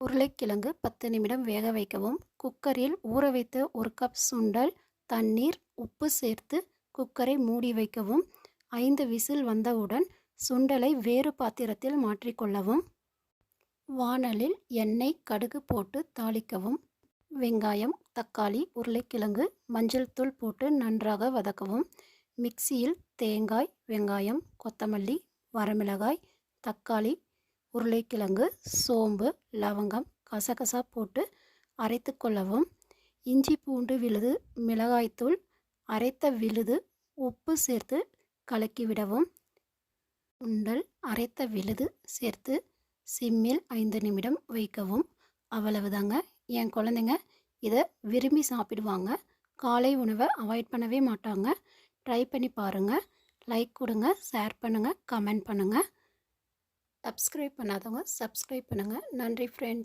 உருளைக்கிழங்கு 10 நிமிடம் வேக வைக்கவும். குக்கரில் ஊற வைத்த 1 கப் சுண்டல், தண்ணீர், உப்பு சேர்த்து குக்கரை மூடி வைக்கவும். 5 விசில் வந்தவுடன் சுண்டலை வேறு பாத்திரத்தில் மாற்றிக்கொள்ளவும். வாணலில் எண்ணெய், கடுகு போட்டு தாளிக்கவும். வெங்காயம், தக்காளி, உருளைக்கிழங்கு, மஞ்சள் தூள் போட்டு நன்றாக வதக்கவும். மிக்சியில் தேங்காய், வெங்காயம், கொத்தமல்லி, வரமிளகாய், தக்காளி, உருளைக்கிழங்கு, சோம்பு, லவங்கம், கசகசா போட்டு அரைத்து கொள்ளவும். இஞ்சி பூண்டு விழுது, மிளகாய்த்தூள், அரைத்த விழுது, உப்பு சேர்த்து கலக்கிவிடவும். சுண்டல், அரைத்த விழுது சேர்த்து சிம்மில் 5 நிமிடம் வைக்கவும். அவ்வளவுதாங்க. என் குழந்தைங்க இதை விரும்பி சாப்பிடுவாங்க. காலை உணவை அவாய்ட் பண்ணவே மாட்டாங்க. ட்ரை பண்ணி பாருங்கள். லைக் கொடுங்க, ஷேர் பண்ணுங்கள், கமெண்ட் பண்ணுங்கள். சப்ஸ்கிரைப் பண்ணாதவங்க சப்ஸ்கிரைப் பண்ணுங்கள். நன்றி ஃப்ரெண்ட்ஸ்.